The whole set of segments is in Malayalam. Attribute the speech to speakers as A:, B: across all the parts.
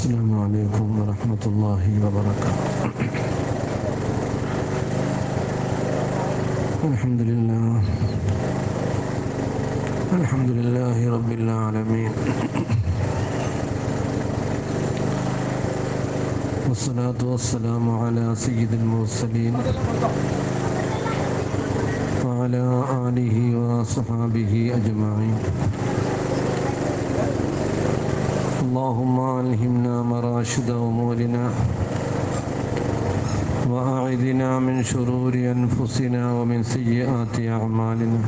A: السلام عليكم ورحمة الله وبركاته. الحمد لله رب العالمين، والصلاة والسلام على سيد المرسلين وعلى آله وصحبه أجمعين. اللهم ألهمنا مراشد أمورنا وأعذنا من شرور أنفسنا ومن سيئات أعمالنا.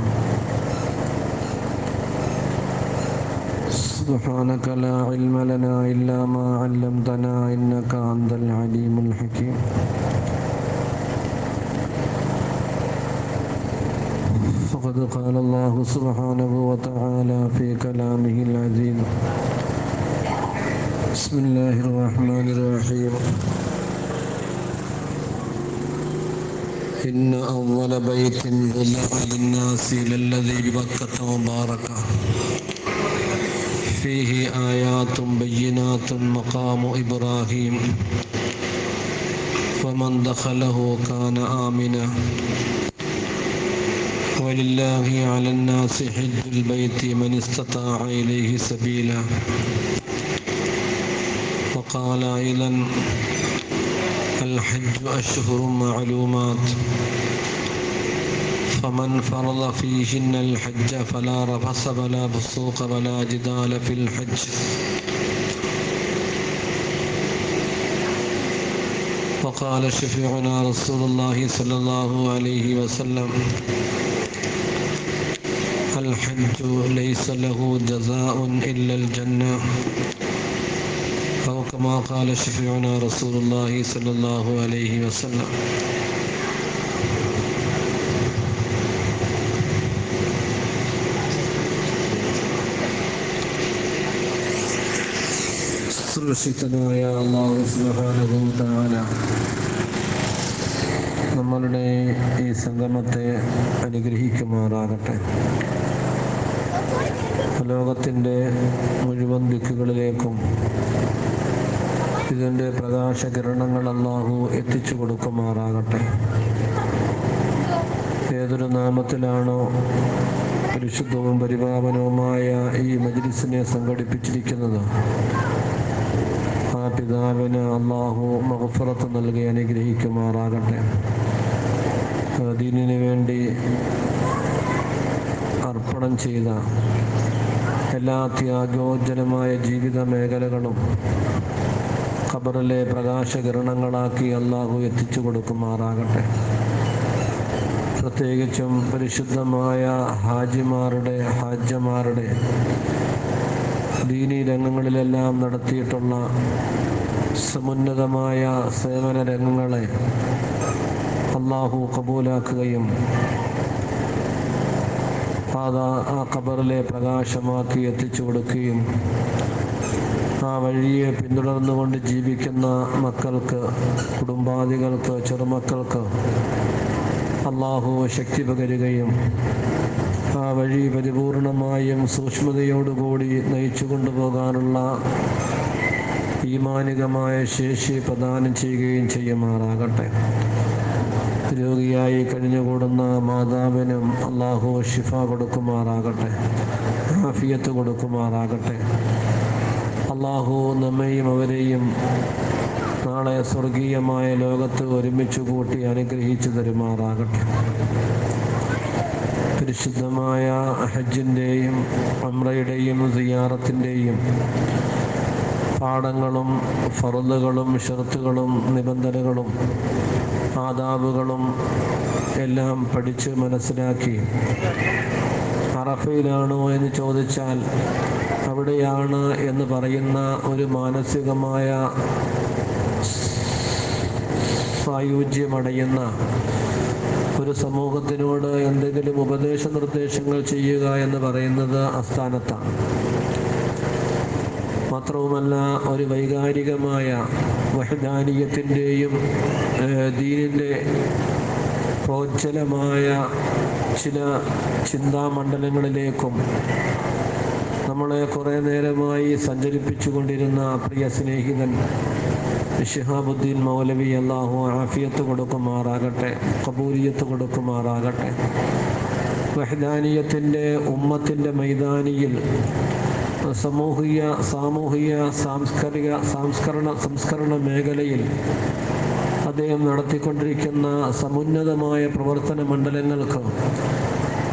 A: سبحانك لا علم لنا إلا ما علمتنا إنك أنت العليم الحكيم. فقد قال الله سبحانه وتعالى في كلامه العزيز: بسم الله الرحمن الرحيم. إن أول بيت وضع للناس للذي ببكة مباركة فيه آيات بينات مقام إبراهيم ومن دخله كان آمنا ولله على الناس حج البيت من استطاع إليه سبيلا. وقال أيضا: الحج أشهر معلومات فمن فرض فيهن الحج فلا رفث ولا فسوق ولا جدال في الحج. وقال شفيعنا رسول الله صلى الله عليه وسلم: الحج ليس له جزاء إلا الجنة، أو كما قال شفيعنا رسول الله صلى الله عليه وسلم. സർവശക്തനായ അല്ലാഹു സുബ്ഹാനഹു വ തആല നമ്മളുടെ ഈ സംഗമത്തെ അനുഗ്രഹിക്കുമാറാകട്ടെ. ലോകത്തിൻ്റെ മുഴുവൻ ദിക്കുകളിലേക്കും ഇതിൻ്റെ പ്രകാശകിരണങ്ങൾ അല്ലാഹു എത്തിച്ചു കൊടുക്കുമാറാകട്ടെ. ഏതൊരു നാമത്തിലാണോ പരിശുദ്ധവും പരിപാവനവുമായ ഈ മജ്‌ലിസിനെ സംഘടിപ്പിച്ചിരിക്കുന്നത്, ആ പിതാവിന് അല്ലാഹു മഗ്ഫിറത്ത് നൽകി അനുഗ്രഹിക്കുമാറാകട്ടെ. ദീനിനു വേണ്ടി അർപ്പണം ചെയ്ത എല്ലാ ത്യാഗോജ്ജലമായ ജീവിത മേഖലകളും ഖബറിലെ പ്രകാശകിരണങ്ങളാക്കി അല്ലാഹു എത്തിച്ചു കൊടുക്കുമാറാകട്ടെ. പ്രത്യേകിച്ചും പരിശുദ്ധമായ ഹാജിമാരുടെ ദീനീ രംഗങ്ങളിലെല്ലാം നടത്തിയിട്ടുള്ള സമുന്നതമായ സേവന രംഗങ്ങളെ അല്ലാഹു കബൂലാക്കുകയും ആ ഖബറിലെ പ്രകാശമാക്കി എത്തിച്ചു കൊടുക്കുകയും ആ വഴിയെ പിന്തുടർന്നുകൊണ്ട് ജീവിക്കുന്ന മക്കൾക്ക്, കുടുംബാദികൾക്ക്, ചെറുമക്കൾക്ക് അല്ലാഹു ശക്തി പകരുകയും ആ വഴി പരിപൂർണമായും സൂക്ഷ്മതയോടുകൂടി നയിച്ചു കൊണ്ടുപോകാനുള്ള ഈമാനികമായ ശേഷി പ്രദാനം ചെയ്യുകയും ചെയ്യുമാറാകട്ടെ. രോഗിയായി കഴിഞ്ഞുകൂടുന്ന മാതാവിനും അല്ലാഹു ശിഫ കൊടുക്കുമാറാകട്ടെ, ആഫിയത്ത് കൊടുക്കുമാറാകട്ടെ. അല്ലാഹു നമ്മെയും അവരെയും നാളെ സ്വർഗീയമായ ലോകത്ത് ഒരുമിച്ച് കൂട്ടി അനുഗ്രഹിച്ചു തരുമാറാകട്ടെ. പരിശുദ്ധമായ ഹജ്ജിൻ്റെയും ഉംറയുടെയും സിയാറത്തിൻ്റെയും പാഠങ്ങളും ഫർളുകളും ശർത്തുകളും നിബന്ധനകളും ആദാബുകളും എല്ലാം പഠിച്ച് മനസ്സിലാക്കി അറഫയിലാണോ എന്ന് ചോദിച്ചാൽ അവിടെയാണ് എന്ന് പറയുന്ന ഒരു മാനസികമായ സായുജ്യമടയുന്ന ഒരു സമൂഹത്തിനോട് എന്തെങ്കിലും ഉപദേശ നിർദ്ദേശങ്ങൾ ചെയ്യുക എന്ന് പറയുന്നത് അസ്ഥാനത്താണ്. മാത്രവുമല്ല, ഒരു വൈകാരികമായ വഹ്ദാനിയത്തിൻ്റെയും ദീനിൻ്റെ പ്രോജ്വലമായ ചില ചിന്താമണ്ഡലങ്ങളിലേക്കും നമ്മളെ കുറേ നേരമായി സഞ്ചരിപ്പിച്ചു കൊണ്ടിരുന്ന പ്രിയ സ്നേഹിതൻ ശിഹാബുദ്ദീൻ മൗലവി, അല്ലാഹു ആഫിയത്ത് കൊടുക്കുമാറാകട്ടെ, ഖബൂലിയത്ത് കൊടുക്കുമാറാകട്ടെ. വഹ്ദാനിയത്തിൻ്റെ ഉമ്മത്തിൻ്റെ മൈതാനിയിൽ സാമൂഹിക സംസ്കരണ മേഖലയിൽ അദ്ദേഹം നടത്തിക്കൊണ്ടിരിക്കുന്ന സമുന്നതമായ പ്രവർത്തന മണ്ഡലങ്ങൾക്ക്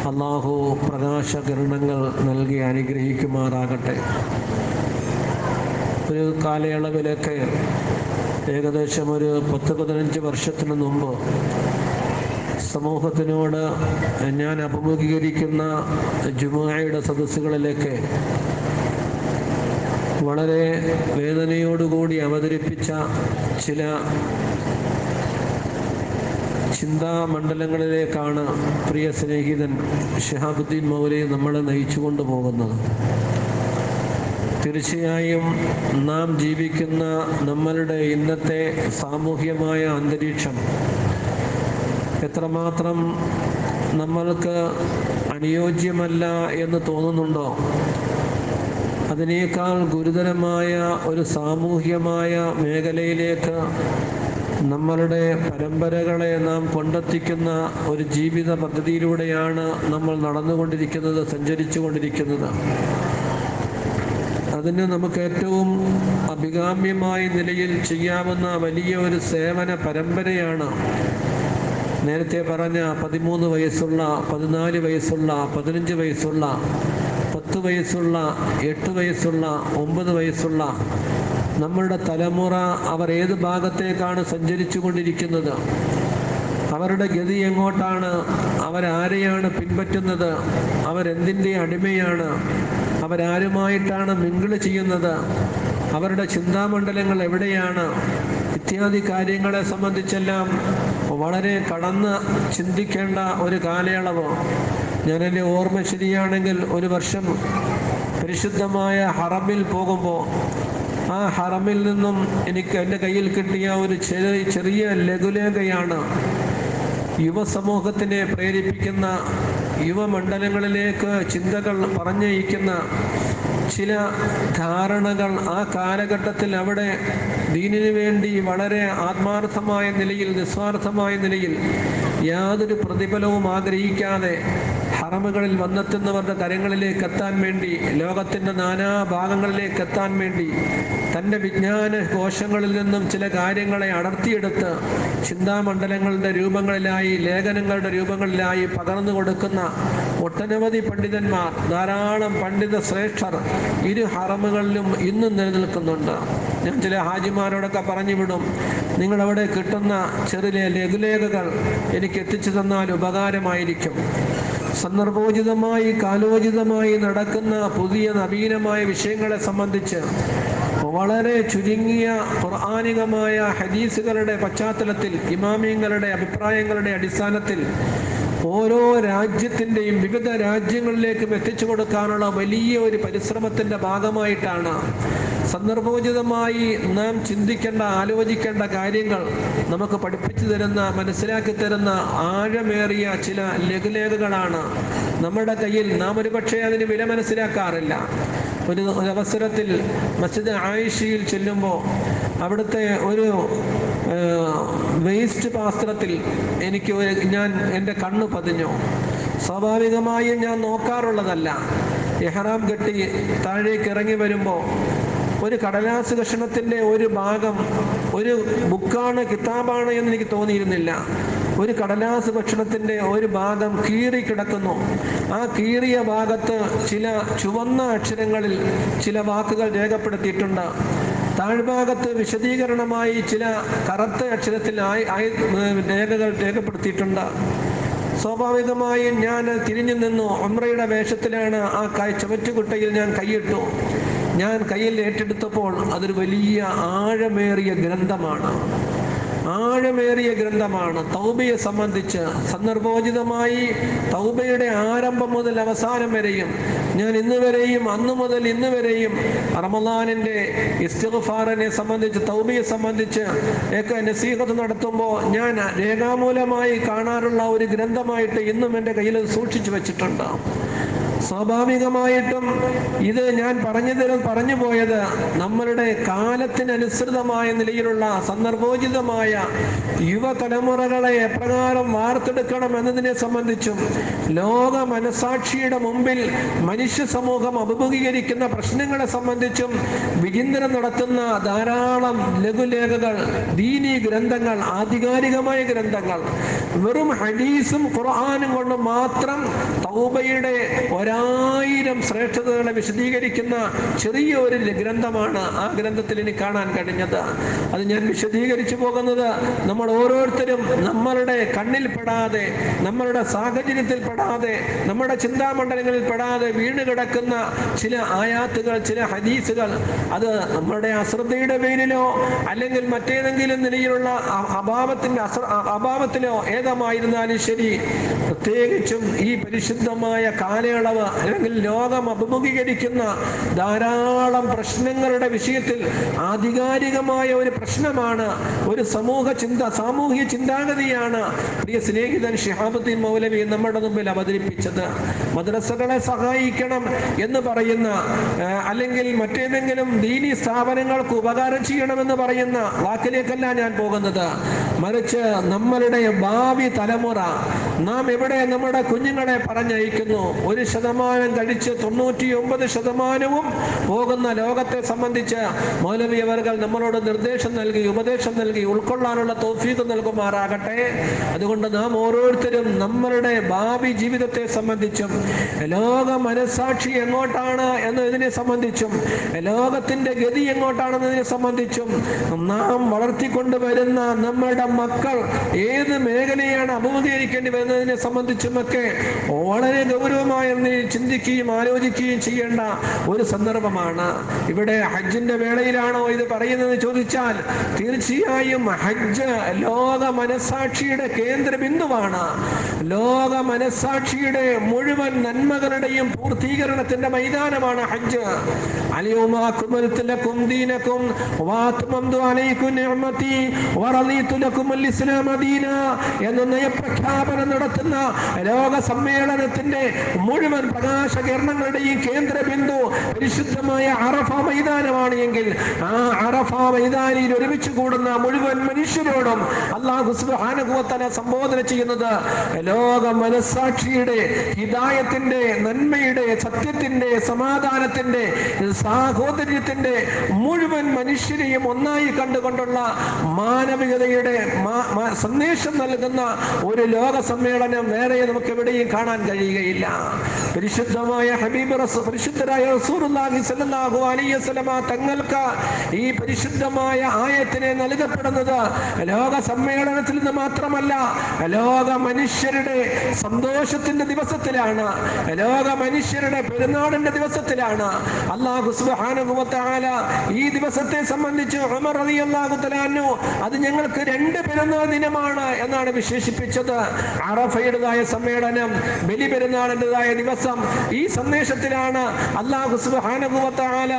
A: അല്ലാഹു പ്രകാശകിരണങ്ങൾ നൽകി അനുഗ്രഹിക്കുമാറാകട്ടെ. ഒരു കാലയളവിലൊക്കെ ഏകദേശം ഒരു 10-15 വർഷത്തിന് മുമ്പ് സമൂഹത്തിനോട് ഞാൻ അഭിമുഖീകരിക്കുന്ന ജുമുഅയുടെ സദസ്സുകളിലേക്ക് വളരെ വേദനയോടുകൂടി അവതരിപ്പിച്ച ചില ചിന്താമണ്ഡലങ്ങളിലേക്കാണ് പ്രിയ സ്നേഹിതൻ ശിഹാബുദ്ദീൻ മൗലവി നമ്മളെ നയിച്ചു കൊണ്ടുപോകുന്നത്. തീർച്ചയായും നാം ജീവിക്കുന്ന നമ്മളുടെ ഇന്നത്തെ സാമൂഹ്യമായ അന്തരീക്ഷം എത്രമാത്രം നമ്മൾക്ക് അനുയോജ്യമല്ല എന്ന് തോന്നുന്നുണ്ടോ, അതിനേക്കാൾ ഗുരുതരമായ ഒരു സാമൂഹ്യമായ മേഖലയിലേക്ക് നമ്മളുടെ പരമ്പരകളെ നാം കൊണ്ടെത്തിക്കുന്ന ഒരു ജീവിത പദ്ധതിയിലൂടെയാണ് നമ്മൾ നടന്നുകൊണ്ടിരിക്കുന്നത്, സഞ്ചരിച്ചു കൊണ്ടിരിക്കുന്നത്. അതിന് നമുക്ക് ഏറ്റവും അഭികാമ്യമായ നിലയിൽ ചെയ്യാവുന്ന വലിയ ഒരു സേവന പരമ്പരയാണ് നേരത്തെ പറഞ്ഞ 13 വയസ്സുള്ള, 14 വയസ്സുള്ള, 15 വയസ്സുള്ള, 10 വയസ്സുള്ള, 8 വയസ്സുള്ള, 9 വയസ്സുള്ള നമ്മളുടെ തലമുറ. അവർ ഏത് ഭാഗത്തേക്കാണ് സഞ്ചരിച്ചു കൊണ്ടിരിക്കുന്നത്, അവരുടെ ഗതി എങ്ങോട്ടാണ്, അവരാരെയാണ് പിൻപറ്റുന്നത്, അവരെന്തിൻ്റെ അടിമയാണ്, അവരാരുമായിട്ടാണ് മിങ്കിള് ചെയ്യുന്നത്, അവരുടെ ചിന്താമണ്ഡലങ്ങൾ എവിടെയാണ്, ഇത്യാദി കാര്യങ്ങളെ സംബന്ധിച്ചെല്ലാം വളരെ കടന്ന് ചിന്തിക്കേണ്ട ഒരു കാലയളവ്. ഞാനെൻ്റെ ഓർമ്മ ശരിയാണെങ്കിൽ ഒരു വർഷം പരിശുദ്ധമായ ഹറമിൽ പോകുമ്പോൾ ആ ഹറമിൽ നിന്നും എനിക്ക് എൻ്റെ കയ്യിൽ കിട്ടിയ ഒരു ചെറിയ ലഘുലേഖയാണ് യുവസമൂഹത്തിനെ പ്രേരിപ്പിക്കുന്ന, യുവമണ്ഡലങ്ങളിലേക്ക് ചിന്തകൾ പറഞ്ഞയക്കുന്ന ചില ധാരണകൾ. ആ കാലഘട്ടത്തിൽ അവിടെ ദീനിനു വേണ്ടി വളരെ ആത്മാർത്ഥമായ നിലയിൽ, നിസ്വാർത്ഥമായ നിലയിൽ, യാതൊരു പ്രതിഫലവും ആഗ്രഹിക്കാതെ ഹറമുകളിൽ വന്നെത്തുന്നവരുടെ കരങ്ങളിലേക്ക് എത്താൻ വേണ്ടി, ലോകത്തിൻ്റെ നാനാഭാഗങ്ങളിലേക്ക് എത്താൻ വേണ്ടി തൻ്റെ വിജ്ഞാന കോശങ്ങളിൽ നിന്നും ചില കാര്യങ്ങളെ അടർത്തിയെടുത്ത് ചിന്താമണ്ഡലങ്ങളുടെ രൂപങ്ങളിലായി, ലേഖനങ്ങളുടെ രൂപങ്ങളിലായി പകർന്നു കൊടുക്കുന്ന ഒട്ടനവധി പണ്ഡിതന്മാർ, ധാരാളം പണ്ഡിത ശ്രേഷ്ഠർ ഇരു ഹറമുകളിലും ഇന്നും നിലനിൽക്കുന്നുണ്ട്. ഞാൻ ചില ഹാജിമാരോടൊക്കെ പറഞ്ഞു വിടും, നിങ്ങളവിടെ കിട്ടുന്ന ചെറിയ ലഘുലേഖകൾ എനിക്ക് എത്തിച്ചു തന്നാൽ ഉപകാരമായിരിക്കും. സന്ദർഭോചിതമായി, കാലോചിതമായി നടക്കുന്ന പുതിയ നവീനമായ വിഷയങ്ങളെ സംബന്ധിച്ച് വളരെ ചുരുങ്ങിയ ഖുർആനികമായ ഹദീസുകളുടെ പശ്ചാത്തലത്തിൽ, ഇമാമിയങ്ങളുടെ അഭിപ്രായങ്ങളുടെ അടിസ്ഥാനത്തിൽ ഓരോ രാജ്യത്തിൻ്റെയും വിവിധ രാജ്യങ്ങളിലേക്കും എത്തിച്ചു കൊടുക്കാനുള്ള വലിയ ഒരു പരിശ്രമത്തിൻ്റെ ഭാഗമായിട്ടാണ് സന്ദർഭോചിതമായി നാം ചിന്തിക്കേണ്ട, ആലോചിക്കേണ്ട കാര്യങ്ങൾ നമുക്ക് പഠിപ്പിച്ചു തരുന്ന, മനസ്സിലാക്കി തരുന്ന ആഴമേറിയ ചില ലഘുലേഖകളാണ് നമ്മുടെ കയ്യിൽ. നാം ഒരുപക്ഷെ അതിന് വില മനസ്സിലാക്കാറില്ല. ഒരു അവസരത്തിൽ മസ്ജിദ് ആയിഷയിൽ ചെല്ലുമ്പോൾ അവിടുത്തെ ഒരു വേസ്റ്റ് പാത്രത്തിൽ ഞാൻ എൻ്റെ കണ്ണ് പതിഞ്ഞു. സ്വാഭാവികമായും ഞാൻ നോക്കാറുള്ളതല്ല. ഇഹ്റാം കെട്ടി താഴേക്ക് ഇറങ്ങി വരുമ്പോൾ ഒരു കടലാസ് കഷണത്തിൻ്റെ ഒരു ഭാഗം, ഒരു ബുക്കാണ്, കിതാബാണ് എന്ന് എനിക്ക് തോന്നിയിരുന്നില്ല. ഒരു കടലാസ് ഭക്ഷണത്തിൻ്റെ ഒരു ഭാഗം കീറി കിടക്കുന്നു. ആ കീറിയ ഭാഗത്ത് ചില ചുവന്ന അക്ഷരങ്ങളിൽ ചില വാക്കുകൾ രേഖപ്പെടുത്തിയിട്ടുണ്ട്. താഴ്ഭാഗത്ത് വിശദീകരണമായി ചില കറുത്ത അക്ഷരത്തിൽ രേഖകൾ രേഖപ്പെടുത്തിയിട്ടുണ്ട്. സ്വാഭാവികമായും ഞാൻ തിരിഞ്ഞു നിന്നു. ഉംറയുടെ വേഷത്തിലാണ് ആ ചുമറ്റുകുട്ടയിൽ ഞാൻ കൈയിട്ടു. ഞാൻ കയ്യിൽ ഏറ്റെടുത്തപ്പോൾ അതൊരു വലിയ ആഴമേറിയ ഗ്രന്ഥമാണ്. തൗബയെ സംബന്ധിച്ച് സന്ദർഭോചിതമായി തൗബയുടെ ആരംഭം മുതൽ അവസാനം വരെയും, ഞാൻ ഇന്ന് വരെയും അന്നു മുതൽ ഇന്ന് വരെയും റമളാനിൻ്റെ ഇസ്തിഗ്ഫാറിനെ സംബന്ധിച്ച്, തൗബയെ സംബന്ധിച്ച് ഒക്കെ നസീഹത്ത് നടത്തുമ്പോൾ ഞാൻ രേഖാമൂലമായി കാണാറുള്ള ഒരു ഗ്രന്ഥമായിട്ട് ഇന്നും എൻ്റെ കയ്യിൽ സൂക്ഷിച്ചു വെച്ചിട്ടുണ്ട്. സ്വാഭാവികമായിട്ടും ഇത് ഞാൻ പറഞ്ഞു പോയത് നമ്മളുടെ കാലത്തിനനുസൃതമായ നിലയിലുള്ള സന്ദർഭോചിതമായ യുവതലമുറകളെ എപ്രകാരം വാർത്തെടുക്കണം എന്നതിനെ സംബന്ധിച്ചും ലോക മനസാക്ഷിയുടെ മുമ്പിൽ മനുഷ്യ സമൂഹം അഭിമുഖീകരിക്കുന്ന പ്രശ്നങ്ങളെ സംബന്ധിച്ചും വിചിന്തനം നടത്തുന്ന ധാരാളം ലഘുലേഖകൾ, ദീനീ ഗ്രന്ഥങ്ങൾ, ആധികാരികമായ ഗ്രന്ഥങ്ങൾ, വെറും ഹദീസും ഖുർആനും കൊണ്ട് മാത്രം തൗബയുടെ 1000 ശ്രേഷ്ഠതകളെ വിശദീകരിക്കുന്ന ചെറിയ ഒരു ഗ്രന്ഥമാണ് ആ ഗ്രന്ഥത്തിൽ എനിക്ക് കാണാൻ കഴിഞ്ഞത്. അത് ഞാൻ വിശദീകരിച്ചു പോകുന്നത് നമ്മൾ ഓരോരുത്തരും നമ്മളുടെ കണ്ണിൽ പെടാതെ, നമ്മളുടെ സാഹചര്യത്തിൽ പെടാതെ, നമ്മുടെ ചിന്താമണ്ഡലങ്ങളിൽ പെടാതെ വീണ് കിടക്കുന്ന ചില ആയാത്തുകൾ, ചില ഹദീസുകൾ, അത് നമ്മളുടെ അശ്രദ്ധയുടെ പേരിലോ അല്ലെങ്കിൽ മറ്റേതെങ്കിലും നിലയിലുള്ള അഭാവത്തിലോ ഏതമായിരുന്നാലും ശരി, പ്രത്യേകിച്ചും ഈ പരിശുദ്ധമായ കാലയളവ് അല്ലെങ്കിൽ ലോകം അഭിമുഖീകരിക്കുന്ന ധാരാളം പ്രശ്നങ്ങളുടെ വിഷയത്തിൽ ആധികാരികമായ ഒരു പ്രശ്നമാണ്, ഒരു സാമൂഹ്യ ചിന്താഗതിയാണ് പ്രിയ സ്നേഹിതൻ ശിഹാബുദ്ദീൻ മൗലവി നമ്മുടെ മുമ്പിൽ അവതരിപ്പിച്ചത്. മദ്രസകളെ സഹായിക്കണം എന്ന് പറയുന്ന അല്ലെങ്കിൽ മറ്റേതെങ്കിലും ദീനി സ്ഥാപനങ്ങൾക്ക് ഉപകാരം ചെയ്യണമെന്ന് പറയുന്ന വാക്കിലേക്കല്ല ഞാൻ പോകുന്നത്. മറിച്ച് നമ്മളുടെ ഭാവി തലമുറ, നാം എവിടെ നമ്മുടെ കുഞ്ഞുങ്ങളെ പറഞ്ഞയക്കുന്നു, 1% കഴിച്ച് 99% പോകുന്ന ലോകത്തെ സംബന്ധിച്ച് മൗലവി അവർകൾ നമ്മളോട് നിർദ്ദേശം നൽകി, ഉപദേശം നൽകി, ഉൾക്കൊള്ളാനുള്ള തൗഫീഖ് നൽകുമാറാകട്ടെ. അതുകൊണ്ട് നാം ഓരോരുത്തരും നമ്മളുടെ ഭാവി ജീവിതത്തെ സംബന്ധിച്ചും ലോക മനസാക്ഷി എങ്ങോട്ടാണ് എന്നതിനെ സംബന്ധിച്ചും ലോകത്തിന്റെ ഗതി എങ്ങോട്ടാണെന്നതിനെ സംബന്ധിച്ചും നാം വളർത്തിക്കൊണ്ടുവരുന്ന നമ്മളുടെ മക്കൾ ഏത് മേഖലയാണ് അഭിമുഖീകരിക്കേണ്ടി വരുന്നതിനെ സംബന്ധിച്ചുമൊക്കെ വളരെ ഗൗരവമായി ചിന്തിക്കുകയും ആലോചിക്കുകയും ചെയ്യേണ്ട ഒരു സന്ദർഭമാണ്. ഇവിടെ ഹജ്ജിന്റെ വേളയിലാണോ ഇത് പറയുന്നത് ചോദിച്ചാൽ തീർച്ചയായും ഹജ്ജ് ലോക മനസാക്ഷിയുടെ കേന്ദ്ര ബിന്ദുവാണ്. ലോക മനസാക്ഷിയുടെ മുഴുവൻ നന്മകളുടെയും പൂർത്തീകരണത്തിന്റെ മൈതാനമാണ് ഹജ്ജ്. അൽയൗമ അക്മൽതു ലക്കും ദീനക്കും വഅത്മംതു അലൈക്കും നിഅമതി വറദീതു ലക്കും അൽ ഇസ്ലാമ ദീന എന്ന നയപ്രഖ്യാപനം നടത്തുന്ന ലോക സമ്മേളനത്തിന്റെ മുഴുവൻ പ്രകാശകിരണങ്ങളുടെയും കേന്ദ്ര ബിന്ദു പരിശുദ്ധമായ അറഫ മൈതാനമാണ് എങ്കിൽ ആ അറഫ മൈതാനിയിൽ ഒരുമിച്ച് കൂടുന്ന മുഴുവൻ മനുഷ്യരോടും അല്ലാഹു സുബ്ഹാനഹു വ തആല സംബോധന ചെയ്യുന്നത് ലോക മനസാക്ഷിയുടെ ഹിദായത്തിന്റെ, നന്മയുടെ, സത്യത്തിന്റെ, സമാധാനത്തിന്റെ, സാഹോദര്യത്തിന്റെ മുഴുവൻ മനുഷ്യരെയും ഒന്നായി കണ്ടുകൊണ്ടുള്ള മാനവികതയുടെ സന്ദേശം നൽകുന്ന ഒരു ലോക സമ്മേളനം വേറെ നമുക്ക് എവിടെയും കാണാൻ കഴിയുകയില്ല. പരിശുദ്ധമായ പരിശുദ്ധരായ റസൂലുള്ളാഹി സ്വല്ലല്ലാഹു അലൈഹി വസല്ലമ തങ്ങൾക്ക് ഈ പരിശുദ്ധമായ ആയത്തിനെ നൽകപ്പെടുന്നത് ലോക സമ്മേളനത്തിൽ നിന്ന് മാത്രമല്ല, ലോക മനുഷ്യരുടെ സന്തോഷത്തിന്റെ ദിവസത്തിലാണ്, ലോക മനുഷ്യരുടെ പെരുന്നാളിന്റെ ദിവസത്തിലാണ്. അല്ലാഹു സുബ്ഹാനഹു വ തആല ഈ ദിവസത്തെ സംബന്ധിച്ച് ഉമർ റളിയല്ലാഹു തആല അൻഹു അത് ഞങ്ങൾക്ക് 2 പെരുന്നാൾ ദിനമാണ് എന്നാണ് വിശേഷിപ്പിച്ചത്. അറഫയുടേതായ സമ്മേളനം, ബലി പെരുന്നാളിൻ്റെതായ ദിവസം, ഈ സന്ദേശത്തിലാണ് അല്ലാഹു സുബ്ഹാനഹു വ തആല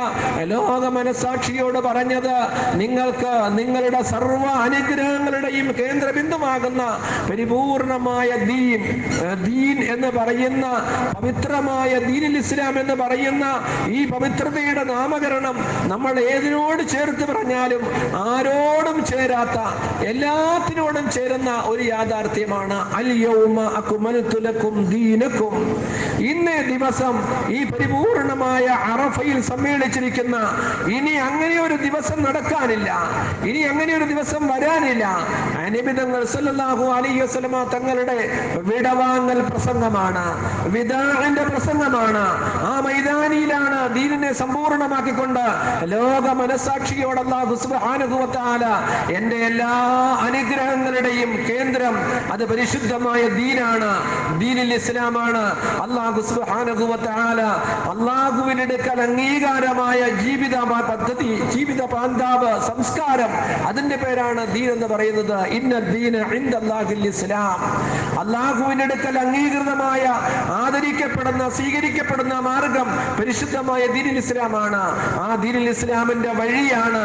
A: ലോക മനസാക്ഷിയോട് പറഞ്ഞത്, നിങ്ങൾക്ക് നിങ്ങളുടെ സർവ്വ അനുഗ്രഹങ്ങളുടെയും കേന്ദ്ര ബിന്ദുവാകുന്ന പരിപൂർണമായ ദീൻ എന്ന് പറയുന്ന പവിത്രമായ ദീനുൽ ഇസ്ലാം എന്ന് പറയുന്ന ഈ പവിത്രതയുടെ നാമകരണം നമ്മൾ ഏതിനോട് ചേർത്ത് പറഞ്ഞാലും ആരോടും ചേരാത്ത, എല്ലാത്തിനോടും ചേരുന്ന ഒരു യാഥാർത്ഥ്യമാണ്. അൽയൗമ അക്മൽതു ലക്കും ദീനക്കും. ഇന്നേ ദിവസം ഈ പരിപൂർണമായ അറഫയിൽ സമ്മേളിച്ചിരിക്കുന്ന, ഇനി അങ്ങനെ ഒരു ദിവസം നടക്കാനില്ല, ഇനി അങ്ങനെ ഒരു ദിവസം വരാനില്ല. നബി തങ്ങൾ സല്ലല്ലാഹു അലൈഹി വസല്ലമ തങ്ങളുടെ വിടവാങ്ങൽ പ്രസംഗമാണ്, വിദാഇന്റെ പ്രസംഗമാണ്. ആ മൈതാനിയിലാണ് ദീനിനെ സമ്പൂർണ്ണമാക്കിക്കൊണ്ട് ലോക മനസാക്ഷിയോട് അല്ലാഹു സുബ്ഹാനഹു വ തആല എൻ്റെ എല്ലാ അനുഗ്രഹങ്ങളുടെയും കേന്ദ്രം അത് പരിശുദ്ധമായ ദീനാണ്, ദീനുൽ ഇസ്ലാമാണ്. അല്ലാഹു സുബ്ഹാനഹു വ തആല അല്ലാഹുവിന്റെ അടുക്കൽ അംഗീകാരമായ ജീവിത പദ്ധതി, ജീവിത പാന്താവ്, സംസ്കാരം, അതിന്റെ പേരാണ് ദീൻ എന്ന് പറയുന്നത്. ഇന്ന ദീന ഇൻദല്ലാഹിൽ ഇസ്ലാം. അല്ലാഹുവിന്റെ അടുക്കൽ അംഗീകൃതമായ, ആദരിക്കപ്പെടുന്ന, സ്വീകരിക്കപ്പെടുന്ന മാർഗം പരിശുദ്ധമായ ദീനുൽ ഇസ്ലാമാണ്. ആ ദീനുൽ ഇസ്ലാമിന്റെ വഴിയാണ്,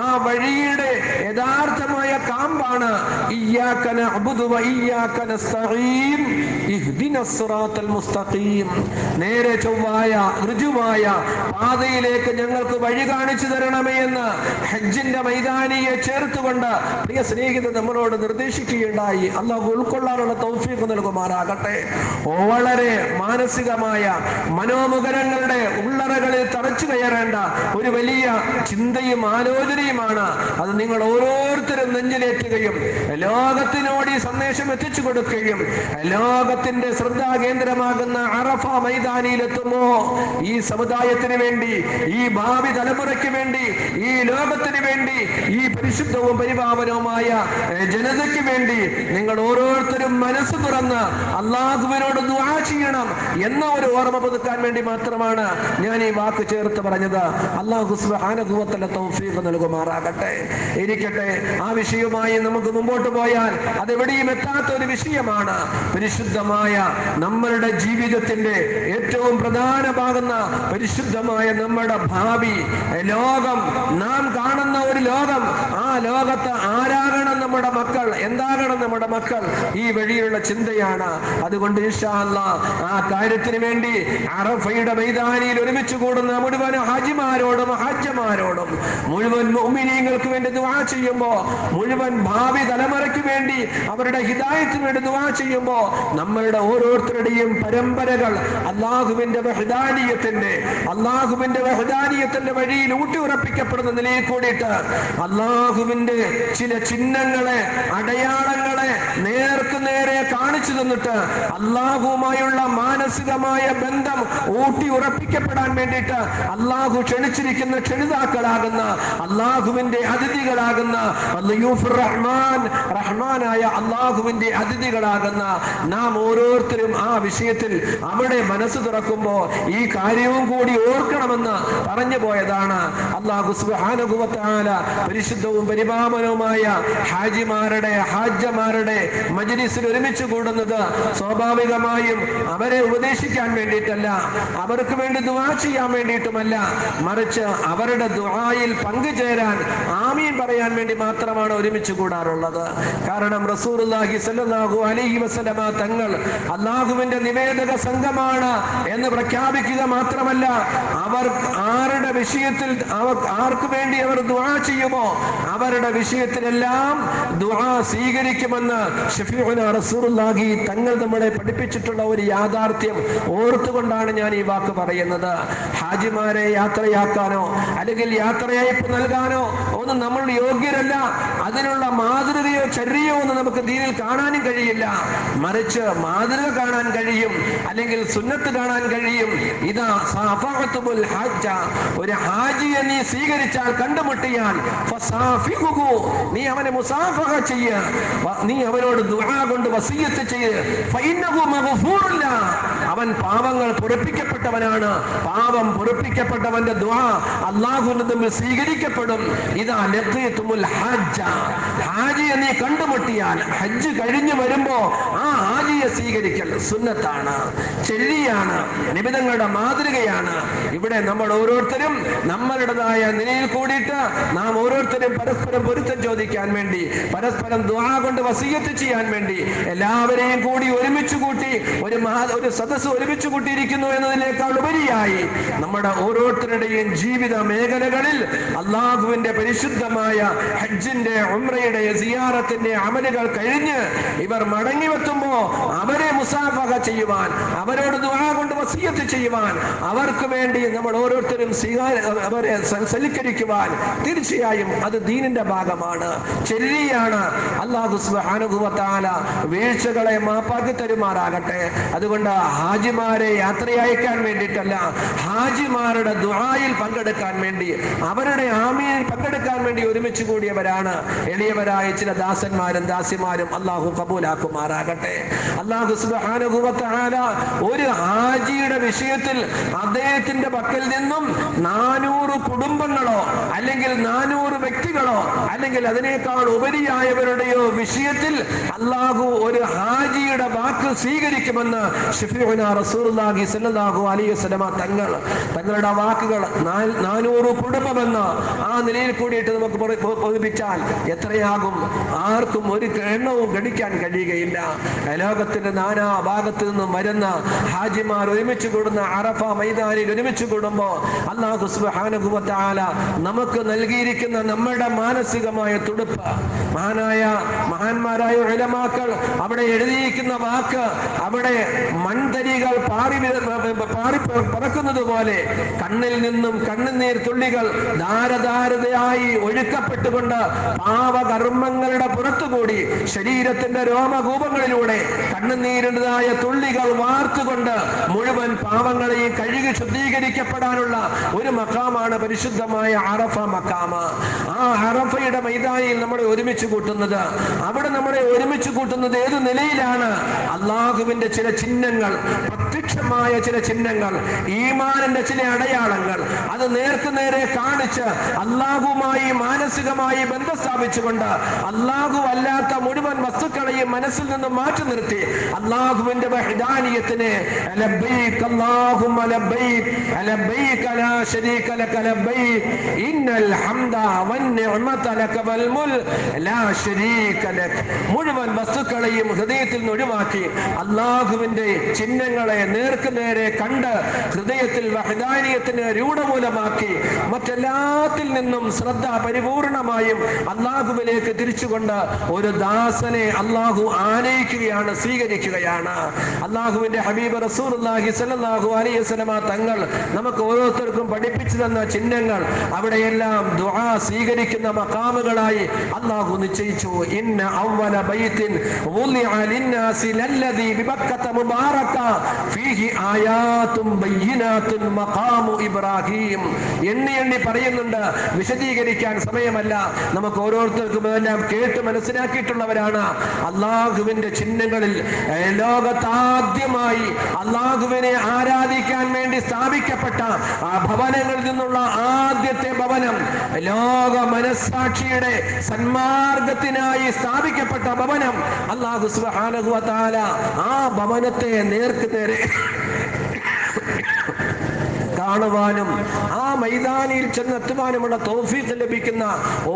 A: ആ വഴിയുടെ യഥാർത്ഥമായ കാമ്പാണ് ഇയ്യാക നഅ്ബുദു വ ഇയ്യാക നസ്തഈൻ ഇഹ്ദിനസ് സിറാത്തൽ മുസ്തഖീം. മുസ്തഖീം, നേരെ ചൊവ്വായ ഋജുവായ പാതയിലേക്ക് ഞങ്ങൾക്ക് വഴി കാണിച്ചു തരണമേ എന്ന് ഹജ്ജിന്റെ മൈതാനിയെ ചേർത്തുകൊണ്ട് പ്രിയ സ്നേഹിതർ നമ്മളോട് നിർദ്ദേശിക്കുകയുണ്ടായി. അല്ലാഹു ഉൾക്കൊള്ളാനുള്ള തൗഫീഖ് നൽകുമാറാകട്ടെ. വളരെ മാനസികമായ മനോമുഖരങ്ങളുടെ ഉള്ളറകളിൽ തറച്ചു കയറേണ്ട ഒരു വലിയ ചിന്തയും ആലോചനയുമാണ് അത്. നിങ്ങൾ ഓരോരുത്തരും നെഞ്ചിലേറ്റുകയും ലോകത്തിനോട് ഈ സന്ദേശം എത്തിച്ചു കൊടുക്കുകയും ലോകത്തിന്റെ ശ്രദ്ധാകേന്ദ്രമാകുന്ന അറഫ മൈതാനിയിലെത്തുമ്പോ ഈ സമുദായത്തിന് വേണ്ടി, ഈ ഭാവി തലമുറയ്ക്ക് വേണ്ടി, ഈ ലോകത്തിന് വേണ്ടി, ഈ പരിശുദ്ധവും പരിപാവനവുമായ ജനതയ്ക്ക് വേണ്ടി നിങ്ങൾ ഓരോരുത്തരും മനസ്സ് തുറന്ന് അല്ലാഹുവിനോട് ദുആ ചെയ്യണം എന്ന ഒരു ഓർമ്മ പുതുക്കാൻ വേണ്ടി മാത്രമാണ് ഞാൻ ഈ വാക്ക് ചേർത്ത് പറഞ്ഞത്. അല്ലാഹു സുബ്ഹാനഹു വ തആല തൗഫീഖ് നൽകുമാറാകട്ടെ. ഇരിക്കട്ടെ, ആ വിഷയവുമായി നമുക്ക് മുമ്പോട്ട് പോയാൽ അതെവിടെയും എത്താത്ത ഒരു വിഷയമാണ്. പരിശുദ്ധമായ നമ്മളുടെ ജീവിതത്തിന്റെ ഏറ്റവും പ്രധാനമാകുന്ന പരിശുദ്ധമായ നമ്മുടെ ഭാവി ലോകം, നാം കാണുന്ന ഒരു ലോകം, ആ ലോകത്ത് ആരാകണം നമ്മുടെ മക്കൾ, എന്താകണം നമ്മുടെ മക്കൾ, ഈ വഴിയിലുള്ള ചിന്തയാണ്. അതുകൊണ്ട് ഇൻഷാ അല്ലാഹ് ആ കാര്യത്തിന് വേണ്ടി അറഫയുടെ മൈതാനിയിൽ ഒരുമിച്ച് കൂടുന്ന മുഴുവൻ ഹാജിമാരോടും ഹാജമാരോടും മുഴുവൻ മുഅ്മിനീങ്ങൾക്ക് വേണ്ടി ദുആ ചെയ്യുമ്പോൾ, മുഴുവൻ ഭാവി തലമുറയ്ക്ക് വേണ്ടി അവരുടെ ഹിദായത്തിന് വേണ്ടി ദുആ ചെയ്യുമ്പോൾ നമ്മളുടെ ഓരോരുത്തരുടെയും പരമ്പരകൾ അല്ലാഹുവിന്റെ വഹ്ദാനിയത്തിന്റെ വഴിയിൽ ഊട്ടി ഉറപ്പിക്കപ്പെടുന്ന നിലയിൽ കൂടിയിട്ട് അല്ലാഹുവിന്റെ ചില ചിഹ്നങ്ങളെ, അടയാളങ്ങളെ നേർക്ക് നേരെ കാണിച്ചു തന്നിട്ട് അല്ലാഹുവുമായുള്ള മാനസികമായ ബന്ധം ഊട്ടി ഉറപ്പിക്കപ്പെടാൻ വേണ്ടിയിട്ട് അല്ലാഹു ക്ഷണിച്ചിരിക്കുന്ന ക്ഷണിതാക്കളാകുന്ന, അല്ലാഹുവിന്റെ അതിഥികളാകുന്ന, റഹ്മാനായ അല്ലാഹുവിന്റെ അതിഥികളാകുന്ന നാം ഓരോരുത്തരും ആ വിഷയത്തിൽ അവിടെ മനസ്സ് തുറക്കുമ്പോ ഈ കാര്യവും കൂടി ഓർക്കണമെന്ന് പറഞ്ഞു പോയതാണ്. അല്ലാഹു സുബ്ഹാനഹു വ തആല പരിശുദ്ധവും പരിപാവനവുമായ ഹാജമാരുടെ മജ്‌ലിസിൽ ഒരുമിച്ച് കൂടുന്നത് സ്വാഭാവികമായും അവരെ ഉപദേശിക്കാൻ വേണ്ടിയിട്ടല്ല, അവർക്ക് വേണ്ടി ദുആ ചെയ്യാൻ വേണ്ടിയിട്ടുമല്ല, മറിച്ച് അവരുടെ ദുആയിൽ പങ്കുചേരാൻ, ആമീൻ പറയാൻ വേണ്ടി മാത്രമാണ് ഒരുമിച്ച് കൂടാറുള്ളത്. കാരണം റസൂലുള്ളാഹി സ്വല്ലല്ലാഹു അലൈഹി വസല്ലമ തങ്ങൾ അല്ലാഹുവിന്റെ നിവേദക സംഘമാണ് എന്ന് പ്രഖ്യാപിക്കുക മാത്രമല്ല, അവർ ആരുടെ വിഷയത്തിൽ ആർക്ക് വേണ്ടി അവർ ദുആ ചെയ്യുമോ അവരുടെ വിഷയത്തിലെല്ലാം ദുആ സ്വീകരിക്കുമെന്ന് ശഫീഉന റസൂലുള്ളാഹി തങ്ങൾ നമ്മളെ പഠിപ്പിച്ചിട്ടുള്ള ഒരു യാഥാർത്ഥ്യം ഓർത്തുകൊണ്ടാണ് ഞാൻ ഈ വാക്ക് പറയുന്നത്. ഹാജിമാരെ യാത്രയാക്കാനോ അല്ലെങ്കിൽ യാത്രയയപ്പ് നൽകാനോ ഒന്നും നമ്മൾ യോഗ്യരല്ല. അതിനുള്ള മാതൃകയോ ചര്യയോ ഒന്നും നമുക്ക് ദീനിൽ കാണാനും കഴിയില്ല. മറിച്ച് മാതൃക കാണാൻ കഴിയും, അല്ലെങ്കിൽ സുന്നത്ത് കാണാൻ കഴിയും. ഇതാ സഫഅത്തുൽ ഹജ്ജ, ഒരു ഹാജിയെ നീ സ്വീകരിച്ചാൽ, കണ്ടുമുട്ടിയാൽ ഫസാഫിഹുഹു, നീ അവനെ മുസാഫഹ ചെയ്യ, നീ അവനോട് ദുആ കൊണ്ട് വസിയത്ത് ചെയ്യ. ഫഇന്നഹു മഗ്ഫൂറുൻ ല, അവൻ പാപങ്ങൾ പൊറുപ്പിക്കപ്പെട്ടവനാണ്. പാപം പൊറുപ്പിക്കപ്പെട്ടവന്റെ ദുആ അല്ലാഹുവിൽ നിന്ന് സ്വീകരിക്കപ്പെടും. ഇദാ ലഖീതുൽ ഹജ്ജ, ഹാജിയെ നീ കണ്ടുമുട്ടിയാൽ, ഹജ്ജ് കഴിഞ്ഞു വരുമ്പോ ആ ഹാജിയെ സ്വീകരിക്കൽ സുന്നത്താണ്, ശരിയാണ്, നിബിധങ്ങളുടെ മാതൃകയാണ്. ഇവിടെ നമ്മൾ ഓരോരുത്തരും നമ്മളുടേതായ നിലയിൽ കൂടിയിട്ട് നാം ഓരോരുത്തരും പരസ്പരം പൊരുത്തം ചോദിക്കാൻ വേണ്ടി, പരസ്പരം ദുആ കൊണ്ട് വസിയത്ത് ചെയ്യാൻ വേണ്ടി എല്ലാവരെയും കൂടി ഒരുമിച്ച് കൂട്ടി ഒരു സദസ്സ് ഒരുമിച്ച് കൂട്ടിയിരിക്കുന്നു എന്നതിനേക്കാൾ ഉപരിയായി നമ്മുടെ ഓരോരുത്തരുടെയും ജീവിത മേഖലകളിൽ അല്ലാഹുവിന്റെ പരിശുദ്ധമായ ഹജ്ജിന്റെ, ഉംറയുടെ, സിയാറത്തിന്റെ അമലുകൾ കഴിഞ്ഞ് ഇവർ മടങ്ങിവെത്തുമ്പോ അവരെ മുസാഫഹ ചെയ്യുവാൻ, അവരോട് ദുആ കൊണ്ട് വസിയത്ത് ചെയ്യുവാൻ, അവർക്ക് വേണ്ടി നമ്മൾ ഓരോരുത്തരും അവരെ സൽക്കരിക്കുവാൻ, തീർച്ചയായും അത് ദീനിന്റെ ഭാഗമാണ്, ശരിയാണ്. അല്ലാഹു സുബ്ഹാനഹു വ തആല വീഴ്ചകളെ മാപ്പാക്കി തരുമാറാകട്ടെ. അതുകൊണ്ട് ഹാജിമാരെ യാത്രയയക്കാൻ വേണ്ടിയിട്ടല്ല, ഹാജിമാരുടെ ദുആയിൽ പങ്കെടുക്കാൻ വേണ്ടി, അവരുടെ ആമീനിൽ പങ്കെടുക്കാൻ വേണ്ടി ഒരുമിച്ച് കൂടിയവരാണ് എളിയവരായ ചില ദാസന്മാരും ദാസിമാരും. അല്ലാഹു കബൂലാക്കുമാറാകട്ടെ. അല്ലാഹു സുബ്ഹാനഹു വ തആല ഒരു ഹാജിയുടെ വിഷയത്തിൽ അദ്ദേഹത്തിന്റെ പക്കൽ നിന്നും 400 കുടുംബങ്ങളോ അല്ലെങ്കിൽ 400 വ്യക്തികളോ അല്ലെങ്കിൽ അതിനേക്കാൾ ഉപരിയായവരുടെയോ വിഷയത്തിൽ അല്ലാഹു ഒരു ഹാജിയുടെ വാക്ക് സ്വീകരിക്കുമെന്ന് ശഫീഉന റസൂലുള്ളാഹി സ്വല്ലല്ലാഹു അലൈഹി വസല്ലമ തങ്ങളുടെ വാക്കുകൾ 400 കുടുംബമെന്ന് ആ നിലയിൽ കൂടിയിട്ട് നമുക്ക് പൊതുപ്പിച്ചാൽ എത്രയാകും? ആർക്കും ഒരു എണ്ണവും ഗണിക്കാൻ കഴിയുകയില്ല. ലോകത്തിന്റെ നാനാ ഭാഗത്ത് നിന്നും വരുന്ന ഹാജിമാർ ഒരുമിച്ച് കൂടുന്ന അറഫ മൈതാനിൽ ഒരുമിച്ച് കൂടുമ്പോൾ അല്ലാഹു സുബ്ഹാനഹു വ തആല നമുക്ക് നൽകിയിരിക്കുന്ന നമ്മുടെ മാനസികമായ തുടുപ്പ്, മഹാന്മാരായ ഉലമാക്കൾ അവിടെ എഴുതിയിരിക്കുന്ന വാക്ക്, അവിടെ മൺതരികൾ പാറി പറക്കുന്നത് പോലെ കണ്ണിൽ നിന്നും കണ്ണുനീർ തുള്ളികൾ ധാരധാരതയായി ഒഴുക്കപ്പെട്ടുകൊണ്ട് പാവകർമ്മങ്ങളുടെ പുറത്തുകൂടി ശരീരത്തിന്റെ രോമകൂപങ്ങളിലൂടെ കണ്ണുനീരിൻ്റെതായ തുള്ളികൾ വാർത്തുകൊണ്ട് മുഴുവൻ പാവങ്ങളെയും കഴുകി ശുദ്ധീകരിക്കപ്പെടാനുള്ള ഒരു മഖാമാണ് പരിശുദ്ധമായ അറഫ മഖാമ. ആ അറഫയുടെ മൈതാനിയിൽ നമ്മളെ ഒരുമിച്ച് കൂട്ടുന്നത്, അവിടെ നമ്മളെ ഒരുമിച്ച് കൂട്ടുന്നത് ഏത് നിലയിലാണ്? അള്ളാഹുവിന്റെ ചില ചിഹ്നങ്ങൾ, പ്രത്യക്ഷമായ ചില ചിഹ്നങ്ങൾ, ഈമാനിന്റെ ചില അടയാളങ്ങൾ, അത് നേർക്കുനേരെ കാണിച്ച് അള്ളാഹുമായി മാനസികമായി ബന്ധം സ്ഥാപിച്ചുകൊണ്ട് അള്ളാഹു അല്ലാത്ത മുഴുവൻ വസ്തുക്കളെയും മനസ്സിൽ നിന്ന് മാറ്റി നിർത്തി അള്ളാഹുവിന്റെ വഹ്ദാനിയത്തിനെ ലബ്ബൈക് അല്ലാഹുമ്മ ലബ്ബൈക് ലബ്ബൈക ലാ ശരീക ലക ലബ്ബൈക് ഇന്നൽ ഹംദ വന്നിഅമത ലക വൽ മുൽക് ലാ ശരീക ലക് മുഴുവൻ വസ്തുക്കളെയും ഹൃദയത്തിൽ നിന്ന് ഒഴിവാക്കി അള്ളാഹുവിന്റെ ചിഹ്നങ്ങളെ നേർക്കുനേരെ കണ്ട് ഹൃദയത്തിൽ വഹ്ദാനിയത്തിനെ രൂഢമൂലമാക്കി മറ്റെല്ലാത്തിൽ നിന്നും ശ്രദ്ധ പരിപൂർണമായും അള്ളാഹുവിലേക്ക് തിരിച്ചുകൊണ്ട് ഒരു ദാസനെ അള്ളാഹു ആനയിക്കുകയാണ്, സ്വീകരിക്കുകയാണ്. അള്ളാഹുവിന്റെ ഹബീബ് റസൂലുള്ളാഹി സ്വല്ലല്ലാഹു അലൈഹി വസല്ലമ തങ്ങൾ നമുക്ക് ഓരോരുത്തർക്കും പഠിപ്പിച്ചു തന്ന ചിഹ്നങ്ങൾ അവിടെയെല്ലാം ദുആ സ്വീകരിക്കുന്ന മഖാമുകളായി അള്ളാഹു നിശ്ചയിച്ചു. ഇന്ന അവ്വല ബൈത്തിൻ വുളിഅ ലിന്നാസി ലല്ലദീ ബിബക്കത മുബാറക ഫീഹി ആയാതും ബയ്യിനാതുൻ മഖാമു ഇബ്രാഹിം. എണ്ണി പറയുന്നുണ്ട്, വിശദീകരിക്കാൻ സമയമല്ല. നമുക്ക് ഓരോരുത്തർക്കും ഇതെല്ലാം കേട്ട് മനസ്സിലാക്കിയിട്ടുള്ളവരാണ്. അള്ളാഹുവിന്റെ ചിഹ്നങ്ങളിൽ ലോകത്താദ്യമായി അള്ളാഹുവിനെ ആരാധിക്കാൻ വേണ്ടി സ്ഥാപിക്കപ്പെട്ട ആ ഭവനങ്ങളിൽ നിന്നുള്ള ആദ്യത്തെ ഭവനം, ലോക മനസ്സാക്ഷിയുടെ സന്മാർഗത്തിനായി സ്ഥാപിക്കപ്പെട്ട ഭവനം, അല്ലാഹു സുബ്ഹാനഹു വ തആല ആ ഭവനത്തെ നേർക്കുനേരെ കാണുവാനും ആ മൈതാനിയിൽ ചെന്നെത്തുവാനുമുള്ള തൗഫീഖ് ലഭിക്കുന്ന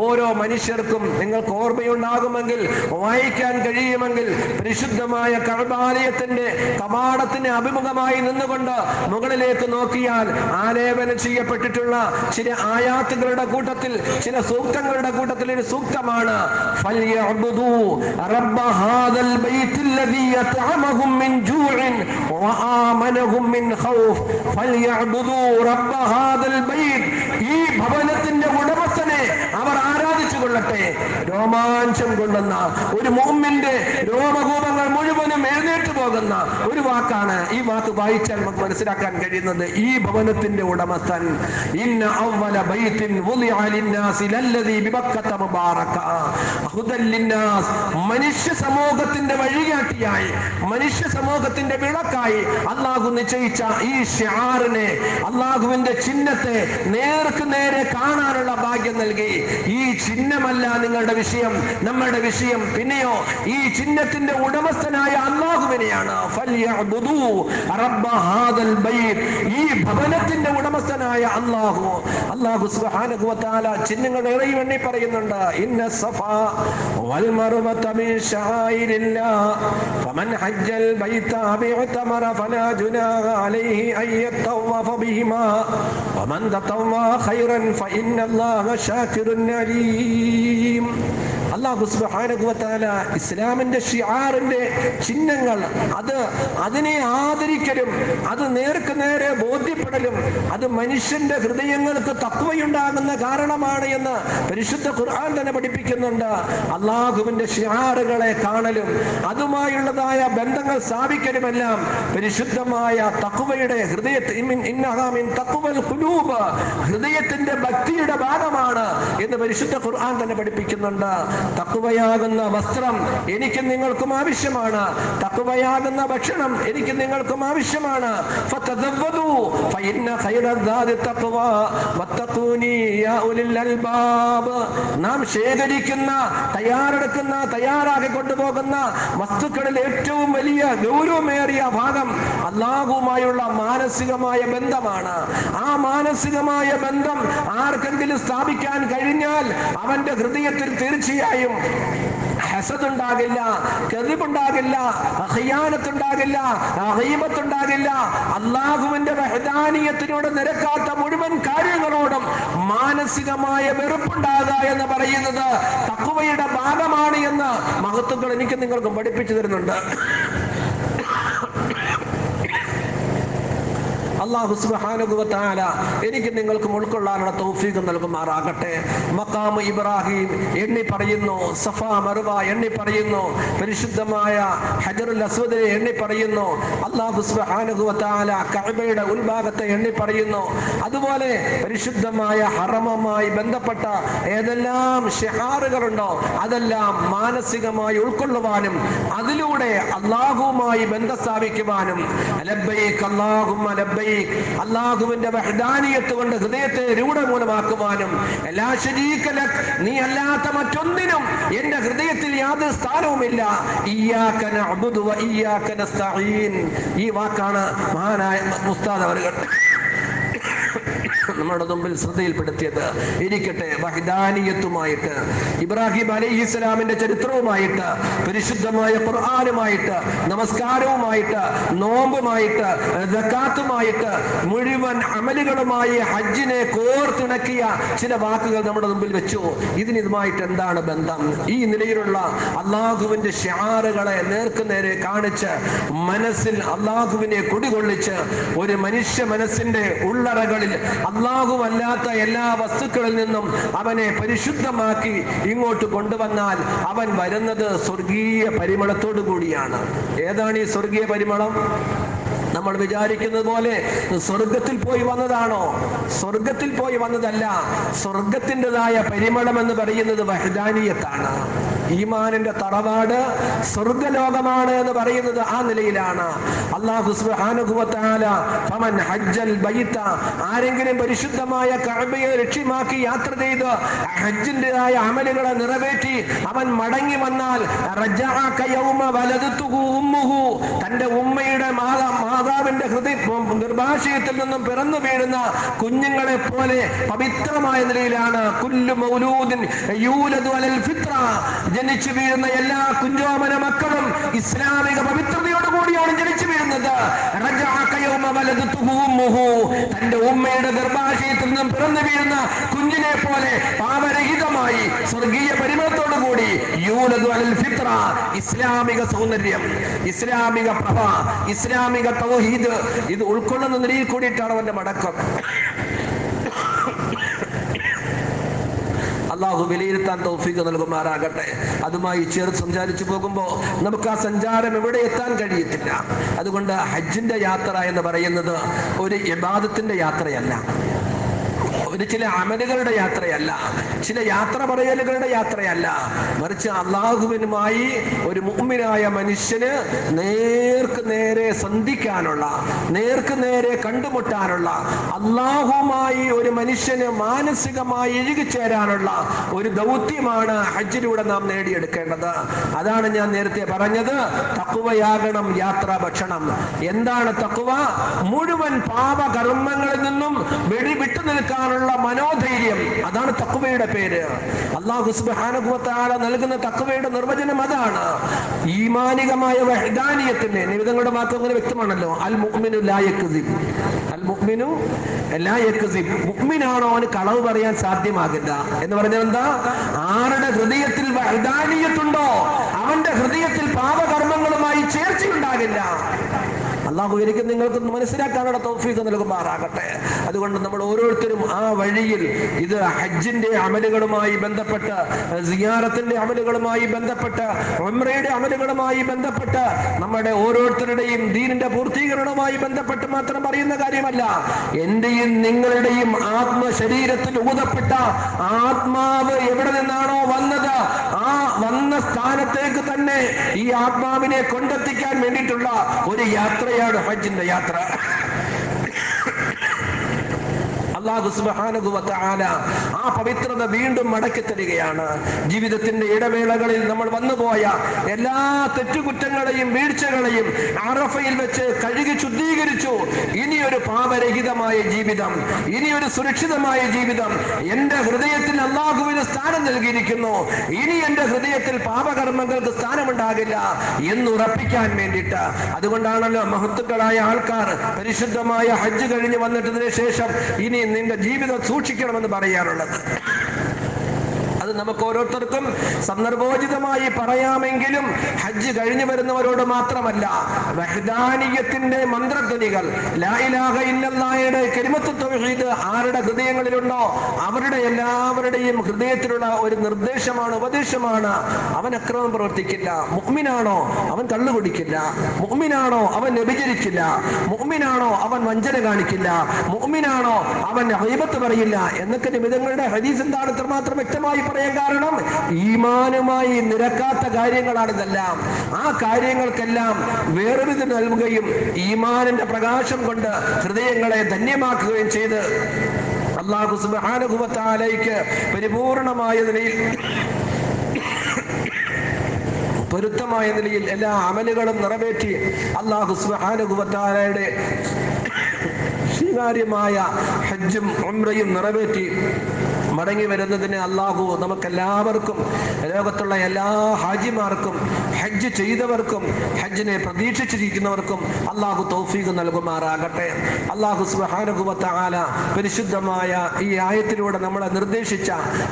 A: ഓരോ മനുഷ്യർക്കും നിങ്ങൾക്ക് ഓർമ്മയുണ്ടാകുമെങ്കിൽ, വായിക്കാൻ കഴിയുമെങ്കിൽ, പരിശുദ്ധമായ കഅബാലയത്തിന്റെ കവാടത്തിന് അഭിമുഖമായി നിന്നുകൊണ്ട് മുകളിലേക്ക് നോക്കിയാൽ ആലേപനം ചെയ്യപ്പെട്ടിട്ടുള്ള ചില ആയാത്തുകളുടെ കൂട്ടത്തിൽ, ചില സൂക്തങ്ങളുടെ കൂട്ടത്തിൽ ഒരു സൂക്തമാണ് ഫൽയഅബ്ദു റബ്ബ ഹാദൽ ബൈത്തില്ലദീ യത്അമഹും മിൻ ജൂഇൻ വആമനഹും മിൻ ഖൗഫ് ഫൽയഅബ്ദു റബ്ബ ഹാദൽ ബൈത്ത്. ഈ ഭവനത്തിന്റെ ഉടമസ്ഥനെ അവർ ആരാധിച്ചു കൊള്ളട്ടെ. രോമാഞ്ചം കൊള്ളുന്ന ഒരു മുഅ്മിന്റെ രോമകൂപങ്ങൾ മുഴുവനും എഴുന്നേറ്റ് പോകുന്ന ഒരു വാക്കാണ്. ഈ വാക്ക് വായിച്ചാൽ നമുക്ക് മനസ്സിലാക്കാൻ കഴിയുന്നത് ഈ ഭവനത്തിന്റെ ഉടമസ്ഥൻ. ഇന്ന അവ്വല ബൈത്തിൻ വുളിഅ ലിന്നാസി ലല്ലദീ ബിബക്കത മുബാറക ഹുദൽ ലിന്നാസ്. മനുഷ്യ സമൂഹത്തിന്റെ വഴികാട്ടിയായി, മനുഷ്യ സമൂഹത്തിന്റെ വിളക്കായി അല്ലാഹു നിശ്ചയിച്ച ഈ ശിആറിനെ, അള്ളാഹുവിന്റെ ചിഹ്നത്തെ നേർക്ക് നേരെ കാണാനുള്ള ഭാഗ്യം നൽകി. ഈ ചിഹ്നമല്ല നിങ്ങളുടെ വിഷയം, നമ്മുടെ വിഷയം. പിന്നെയോ ഈ ചിഹ്നത്തിന്റെ ഉടമസ്ഥനായ അള്ളാഹുവിനെയാണ്. ഫൽയഅബ്ദു റബ്ബ ഹാദൽ ബൈത്ത്. ഈ ഭവനത്തിന്റെ ഉടമസ്ഥനായ അള്ളാഹു സുബ്ഹാനഹു വ തആല ചിഹ്നങ്ങൾ എണ്ണി പറയുന്നുണ്ട്. ഇന്ന സഫാ വൽ മർവത മിൻ ശആയിരില്ലാഹ് ഫമൻ ഹജ്ജൽ ബൈത ബിഅതമറ ഫലാ ജുനാഹ അലൈഹി അയ്യതവഫ ബിഹിമാ വമൻ തതവ്വഅ ഖൈറൻ ഫഇന്നല്ലാഹ ശാകിറുൻ അലീം. അല്ലാഹു സുബ്ഹാനഹു വ തആല ഇസ്ലാമിന്റെ ഷിആറിന്റെ ചിഹ്നങ്ങൾ, അതിനെ ആദരിക്കലും അത് നേർക്ക് നേരെ ബോധ്യപ്പെടലും അത് മനുഷ്യന്റെ ഹൃദയങ്ങൾക്ക് തഖ്വയുണ്ടാകുന്ന കാരണമാണ് എന്ന് പരിശുദ്ധ ഖുർആൻ തന്നെ പഠിപ്പിക്കുന്നുണ്ട്. അള്ളാഹുവിന്റെ ഷിആറുകളെ കാണലും അതുമായുള്ളതായ ബന്ധങ്ങൾ സ്ഥാപിക്കലുമെല്ലാം പരിശുദ്ധമായ തഖ്വയുടെ ഹൃദയത്തിന്റെ ഭക്തിയുടെ ഭാഗമാണ് എന്ന് പരിശുദ്ധ ഖുർആൻ തന്നെ പഠിപ്പിക്കുന്നുണ്ട്. തഖ്വയാകുന്ന വസ്ത്രം എനിക്ക് നിങ്ങൾക്കും ആവശ്യമാണ്, തഖ്വയാകുന്ന ഭക്ഷണം എനിക്ക് നിങ്ങൾക്കും ആവശ്യമാണ്. ഫതദവ്വദു ഫഇന്ന ഖൈറദ്ദാദി തഖ്വ വത്തഖൂനി യാ ഉലിൽ അൽബാബ്. നാം ശേഖരിക്കുന്ന, തയ്യാറെടുക്കുന്ന, തയ്യാറാക്കി കൊണ്ടുപോകുന്ന വസ്തുക്കളിൽ ഏറ്റവും വലിയ ഗൗരവമേറിയ ഭാഗം അല്ലാഹുവുമായുള്ള മാനസികമായ ബന്ധമാണ്. ആ മാനസികമായ ബന്ധം ആർക്കെങ്കിലും സ്ഥാപിക്കാൻ കഴിഞ്ഞാൽ അവന്റെ ഹൃദയത്തിൽ തീർച്ചയായും ഹസദ് ഉണ്ടാകില്ല, കദിബുണ്ടാകില്ല, ഖിയാനത്തുണ്ടാകില്ല, ഗീബത്തുണ്ടാകില്ല. അല്ലാഹുവിന്റെ വഹ്ദാനിയത്തിനോട് നിരക്കാത്ത മുഴുവൻ കാര്യങ്ങളോടും മാനസികമായ വെറുപ്പുണ്ടാകുക എന്ന് പറയുന്നത് തഖ്വയുടെ ഭാഗമാണ് എന്ന് മഹത്തുക്കൾ എനിക്ക് നിങ്ങൾക്കും പഠിപ്പിച്ചു തരുന്നുണ്ട്. അല്ലാഹു സുബ്ഹാനഹു വ തആല എനിക്ക് നിങ്ങൾക്കും ഉൾക്കൊള്ളാനുള്ള തൗഫീഖ് നൽകുമാറാകട്ടെ. മഖാം ഇബ്രാഹിം എണ്ണി പറയുന്നു, സഫ മർവ എണ്ണി പറയുന്നു, പരിശുദ്ധമായ ഹജറുൽ അസ്വദിനെ എണ്ണി പറയുന്നു, അല്ലാഹു സുബ്ഹാനഹു വ തആല കഅബയുടെ ഉൾഭാഗത്തെ എണ്ണി പറയുന്നു. അതുപോലെ പരിശുദ്ധമായ ഹറമുമായി ബന്ധപ്പെട്ട ഏതെല്ലാം ഷിആറുകളുണ്ടോ അതെല്ലാം മാനസികമായി ഉൾക്കൊള്ളുവാനും അതിലൂടെ അല്ലാഹുവുമായി ബന്ധം സ്ഥാപിക്കുവാനും ലബ്ബൈക് അല്ലാഹുമ്മ ലബ്ബൈക്, അല്ലാഹുവിന്റെ വഹ്ദാനിയത്ത് കൊണ്ട് ഹൃദയത്തെ രൂഢമൂലമാക്കുവാനും ലാ ശരീക ലക്, നീ അല്ലാത്ത മറ്റൊന്നിനും എന്റെ ഹൃദയത്തിൽ യാതൊരു സ്ഥാനവുമില്ല, ഇയ്യാക നഅ്ബുദു വ ഇയ്യാക നസ്തഈൻ. ഈ വാക്കാണ് മഹാനായ ഉസ്താദ് അവர்கள் നമ്മുടെ മുമ്പിൽ ശ്രദ്ധയിൽപ്പെടുത്തിയത്. ഇരിക്കട്ടെ, വഹ്ദാനിയത്തുമായിട്ട്, ഇബ്രാഹിം അലൈഹിസ്സലാമിന്റെ ചരിത്രവുമായിട്ട്, പരിശുദ്ധമായ ഖുർആനുമായിട്ട്, നമസ്കാരവുമായിട്ട്, നോമ്പുമായിട്ട്, സകാത്തുമായിട്ട്, മുഴുവൻ അമലുകളുമായി ഹജ്ജിനെ കോർത്തിണക്കിയ ചില വാക്കുകൾ നമ്മുടെ മുമ്പിൽ വെച്ചു. ഇതുമായിട്ട് എന്താണ് ബന്ധം? ഈ നിലയിലുള്ള അള്ളാഹുവിന്റെ ഷിആറുകളെ നേർക്കുനേരെ കാണിച്ച് മനസ്സിൽ അള്ളാഹുവിനെ കുടികൊള്ളിച്ച് ഒരു മനുഷ്യ മനസ്സിന്റെ ഉള്ളറകളിൽ അല്ലാഹുവല്ലാത്ത എല്ലാ വസ്തുക്കളിൽ നിന്നും അവനെ പരിശുദ്ധമാക്കി ഇങ്ങോട്ട് കൊണ്ടുവന്നാൽ അവൻ വരുന്നത് സ്വർഗീയ പരിമളത്തോടു കൂടിയാണ്. ഏതാണ് ഈ സ്വർഗീയ പരിമളം? നമ്മൾ വിചാരിക്കുന്നത് പോലെ സ്വർഗത്തിൽ പോയി വന്നതാണോ? സ്വർഗത്തിൽ പോയി വന്നതല്ല. സ്വർഗത്തിൻ്റെതായ പരിമളം എന്ന് പറയുന്നത് വഹ്ദാനിയത്താണ്. ഈമാനിന്റെ തറവാട് സ്വർഗലോകമാണ് എന്ന് പറയുന്നത് ആ നിലയിലാണ്. അല്ലാഹു സുബ്ഹാനഹു വ തആല ഫമൻ ഹജ്ജൽ ബൈത, ആരെങ്കിലും പരിശുദ്ധമായ കഅബയെ ലക്ഷ്യമാക്കി യാത്ര ചെയ്ത് ഹജ്ജിന്റെതായ അമലുകളെ നിറവേറ്റി അവൻ മടങ്ങി വന്നാൽ റജഅ കയൗമ വലദതുഹു ഉമ്മുഹു, തന്റെ ഉമ്മയുടെ മാതാവിന്റെ ഗർഭാശയത്തിൽ നിന്നും പിറന്നു വീഴുന്ന കുഞ്ഞുങ്ങളെ പോലെ പവിത്രമായ നിലയിലാണ്. കുല്ലു മൗലൂദിൻ യൂലദു അലൽ ഫിത്ര, ജനിച്ചു വീഴുന്ന എല്ലാ കുഞ്ഞോമന മക്കളും ഇസ്ലാമിക പവിത്രതയോട് കൂടിയാണ് ജനിച്ചു വീഴുന്നത്. റജഅ കയൗമ വലദതുഹു ഉമ്മുഹു, തന്റെ ഉമ്മയുടെ ഗർഭാശയത്തിൽ നിന്നും പിറന്നു വീഴുന്ന കുഞ്ഞിനെ പോലെ പാപരഹിതമായി സ്വർഗീയ പരിമളത്തോടു കൂടി യൂലദു അലൽ ഫിത്ര, ഇസ്ലാമിക സൗന്ദര്യം, ഇസ്ലാമിക പ്രഭ, ഇസ്ലാമിക തൗഹീദ്, ഇത് ഉൾക്കൊള്ളുന്ന നിലയിൽ കൂടിയിട്ടാണ് അവന്റെ മടക്കം. അള്ളാഹു വിലയിരുത്താൻ തൗഫീഖ് നൽകുമാറാകട്ടെ. അതുമായി ചേർത്ത് സംസാരിച്ചു പോകുമ്പോൾ നമുക്ക് ആ സഞ്ചാരം എവിടെ എത്താൻ കഴിയത്തില്ല. അതുകൊണ്ട് ഹജ്ജിന്റെ യാത്ര എന്ന് പറയുന്നത് ഒരു ഇബാദത്തിന്റെ യാത്രയല്ല, ഒരു ചില അമലുകളുടെ യാത്രയല്ല, ചില യാത്ര പറയലുകളുടെ യാത്രയല്ല, മറിച്ച് അള്ളാഹുവിനുമായി ഒരു മുഅ്മിനായ മനുഷ്യന് നേർക്ക് നേരെ സന്ധിക്കാനുള്ള, നേർക്ക് നേരെ കണ്ടുമുട്ടാനുള്ള, അള്ളാഹുമായി ഒരു മനുഷ്യന് മാനസികമായി ഇഴുകിച്ചേരാനുള്ള ഒരു ദൗത്യമാണ് ഹജ്ജിലൂടെ നാം നേടിയെടുക്കേണ്ടത്. അതാണ് ഞാൻ നേരത്തെ പറഞ്ഞത്, തഖ്വയാകണം യാത്രാ ഭക്ഷണം. എന്താണ് തഖ്വ? മുഴുവൻ പാപകർമ്മങ്ങളിൽ നിന്നും വിട്ടു നിൽക്കാനുള്ള മനോധൈര്യം, അതാണ് തഖ്വയുടെ പേര്. അല്ലാഹു സുബ്ഹാനഹു വ തആല നൽകുന്ന തഖ്വയുടെ നിർവചനം അതാണ്. ഈമാനികമായ വഹ്ദാനിയത്തിന് നിമിതങ്ങളുടെ വാക്ക് അങ്ങനെ വ്യക്തമാണല്ലോ. അൽ മുഅ്മിനു ലാ യക്സിബ്, അൽ മുഅ്മിനു ലാ യക്സിബ്, മുഅ്മിനാണോ അവന് കളവ് പറയാൻ സാധ്യമാകില്ല എന്ന് പറഞ്ഞാൽ എന്താ? ആരുടെ ഹൃദയത്തിൽ വഹ്ദാനിയത്തുണ്ടോ അവന്റെ ഹൃദയത്തിൽ പാപകർമ്മങ്ങളുമായി ചേർച്ചയുണ്ടാകില്ല. അള്ളാഹു എനിക്ക് നിങ്ങൾക്ക് മനസ്സിലാക്കാനുള്ള തൗഫീഖ് നൽകുമാറാകട്ടെ. അതുകൊണ്ട് നമ്മൾ ഓരോരുത്തരും ആ വഴിയിൽ ഇത് ഹജ്ജിന്റെ അമലുകളുമായി ബന്ധപ്പെട്ട്, സിയാറത്തിന്റെ അമലുകളുമായി ബന്ധപ്പെട്ട്, ഉംറയുടെ അമലുകളുമായി ബന്ധപ്പെട്ട്, നമ്മുടെ ഓരോരുത്തരുടെയും ദീനിന്റെ പൂർത്തീകരണവുമായി ബന്ധപ്പെട്ട് മാത്രം പറയുന്ന കാര്യമല്ല. എന്റെയും നിങ്ങളുടെയും ശരീരത്തിൽ ഊതപ്പെട്ട ആത്മാവ് എവിടെ നിന്നാണോ വന്നത്, ആ വന്ന സ്ഥാനത്തേക്ക് തന്നെ ഈ ആത്മാവിനെ കൊണ്ടെത്തിക്കാൻ വേണ്ടിയിട്ടുള്ള ഒരു യാത്രയാണ് ഹജ്ജിന്റെ യാത്ര. അല്ലാഹു സുബ്ഹാനഹു വ തആല ആ പവിത്രത വീണ്ടും മടക്കി തരികയാണ്. ജീവിതത്തിന്റെ ഇടവേളകളിൽ നമ്മൾ വന്നുപോയ എല്ലാ തെറ്റുകുറ്റങ്ങളെയും വീഴ്ചകളെയും അറഫയിൽ വെച്ച് കഴുകി ശുദ്ധീകരിച്ചു. ഇനിയൊരു പാപരഹിതമായ ജീവിതം, ഇനിയൊരു സുരക്ഷിതമായ ജീവിതം എന്റെ ഹൃദയത്തിൽ അല്ലാഹുവിന് സ്ഥാനം നൽകിയിരിക്കുന്നു. ഇനി എന്റെ ഹൃദയത്തിൽ പാപകർമ്മങ്ങൾക്ക് സ്ഥാനമുണ്ടാകില്ല എന്നുറപ്പിക്കാൻ വേണ്ടിയിട്ട്. അതുകൊണ്ടാണല്ലോ മഹത്തുക്കളായ ആൾക്കാർ പരിശുദ്ധമായ ഹജ്ജ് കഴിഞ്ഞ് വന്നിട്ടതിന് ശേഷം ഇനി നിന്റെ ജീവിതം സൂക്ഷിക്കണമെന്ന് പറയാറുള്ളത്. അത് നമുക്ക് ഓരോരുത്തർക്കും സന്ദർഭോചിതമായി പറയാമെങ്കിലും ഹജ്ജ് കഴിഞ്ഞു വരുന്നവരോട് മാത്രമല്ല, വഹ്ദാനിയത്തിന്റെ മന്ത്രധ്വനികൾ, ലാ ഇലാഹ ഇല്ലല്ലാഹയുടെ കലിമത്തു തൗഹീദ് ആരുടെ ഹൃദയങ്ങളിലുണ്ടോ അവരുടെ എല്ലാവരുടെയും ഹൃദയത്തിലുള്ള ഒരു നിർദ്ദേശമാണ്, ഉപദേശമാണ്. അവൻ അക്രമം പ്രവർത്തിക്കില്ല. മുഅ്മിനാണോ അവൻ കള്ളു കുടിക്കില്ല. മുഅ്മിനാണോ അവൻ വ്യഭിചരിക്കില്ല. മുഅ്മിനാണോ അവൻ വഞ്ചന കാണിക്കില്ല. മുഅ്മിനാണോ അവൻ ഗീബത്ത് പറയില്ല എന്നൊക്കെ നിബിധങ്ങളുടെ ഹദീസ് എന്താണ് ഇത്രമാത്രം വ്യക്തമായി പറയാൻ കാരണം? ഈമാനുമായി നിരക്കാത്ത കാര്യങ്ങളാണ് ഇതെല്ലാം. ആ കാര്യങ്ങൾക്കെല്ലാം വേറൊരിത് നൽകുകയും ഈമാനിന്റെ പ്രകാശം കൊണ്ട് ഹൃദയങ്ങളെ ധന്യമാക്കുകയും ചെയ്ത് അല്ലാഹു സുബ്ഹാനഹു വ തആലയ്ക്ക് പരിപൂർണമായ നിലയിൽ പൊരുത്തമായ നിലയിൽ എല്ലാ അമലുകളും നിറവേറ്റി അല്ലാഹു സുബ്ഹാനഹു വ തആലയുടെ സ്വീകാര്യമായ ഹജ്ജും ഉംറയും നിറവേറ്റി മടങ്ങി വരുന്നതിന് അല്ലാഹു നമുക്കെല്ലാവർക്കും, ലോകത്തുള്ള എല്ലാ ഹാജിമാർക്കും, ഹജ്ജ് ചെയ്തവർക്കും ഹജ്ജിനെ പ്രതീക്ഷിച്ചിരിക്കുന്നവർക്കും അല്ലാഹു തൗഫീഖ് നൽകുമാറാകട്ടെ. അല്ലാഹു സുബ്ഹാനഹു വ തആല പരിശുദ്ധമായ ഈ ആയത്തിലൂടെ നമ്മളെ നിർദ്ദേശിച്ച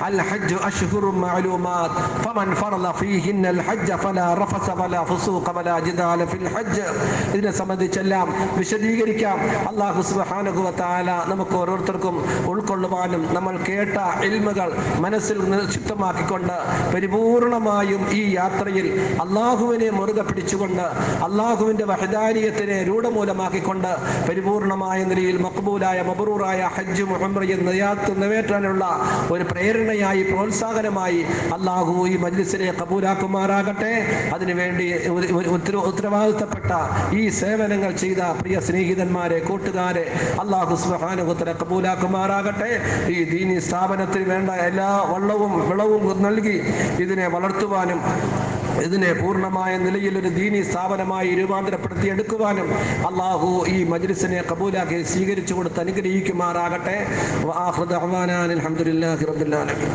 A: അൽ ഹജ്ജു അശ്ഹുറും മഅലൂമാത്ത് ഫമൻ ഫറള ഫീഹിന്നൽ ഹജ്ജ ഫലാ റഫസ വലാ ഫുസൂഖ വലാ ജിദാല ഫിൽ ഹജ്ജ്, ഇതിനെ സംബന്ധിച്ചെല്ലാം വിശദീകരിക്കാം. അല്ലാഹു സുബ്ഹാനഹു വ തആല നമുക്ക് ഓരോരുത്തർക്കും ഉൾക്കൊള്ളുവാനും നമ്മൾ കേട്ട ഇൽമുകൾ മനസ്സിൽ നിക്ഷിപ്തമാക്കിക്കൊണ്ട് പരിപൂർണമായും ഈ യാത്രയിൽ അള്ളാഹുവിനെ മുറുകെ പിടിച്ചുകൊണ്ട് അള്ളാഹുവിന്റെ വഹദാനിയത്തിനെ രൂഢമൂലമാക്കിക്കൊണ്ട് പരിപൂർണമായ നിലയിൽ മഖ്ബൂലായ മബ്റൂറായ ഹജ്ജും ഉംറയും നിറവേറ്റാനുള്ള ഒരു പ്രേരണയായി, പ്രോത്സാഹനമായി അള്ളാഹു ഈ മജ്ലിസിനെ കബൂലാക്കുമാറാകട്ടെ. അതിനുവേണ്ടി ഉത്തരവാദിത്തപ്പെട്ട ഈ സേവനങ്ങൾ ചെയ്ത പ്രിയ സ്നേഹിതന്മാരെ, കൂട്ടുകാരെ അള്ളാഹു സുബ്ഹാനഹു വ തആല കബൂലാക്കുമാറാകട്ടെ. ഈ ദീനി സ്ഥാപനത്തിന് വേണ്ട എല്ലാ വിളവും നൽകി ഇതിനെ വളർത്തുവാനും ഇതിനെ പൂർണ്ണമായ നിലയിൽ ഒരു ദീനി സ്ഥാപനമായി രൂപാന്തരപ്പെടുത്തിയെടുക്കുവാനും അള്ളാഹു ഈ മജ്ലിസിനെ കബൂലാക്കി സ്വീകരിച്ചു കൊടുത്ത് അനുഗ്രഹിക്കുമാറാകട്ടെ. വആഖിറു ദഅ്വാനാ അൽഹംദുലില്ലാഹി റബ്ബിൽ ആലമീൻ.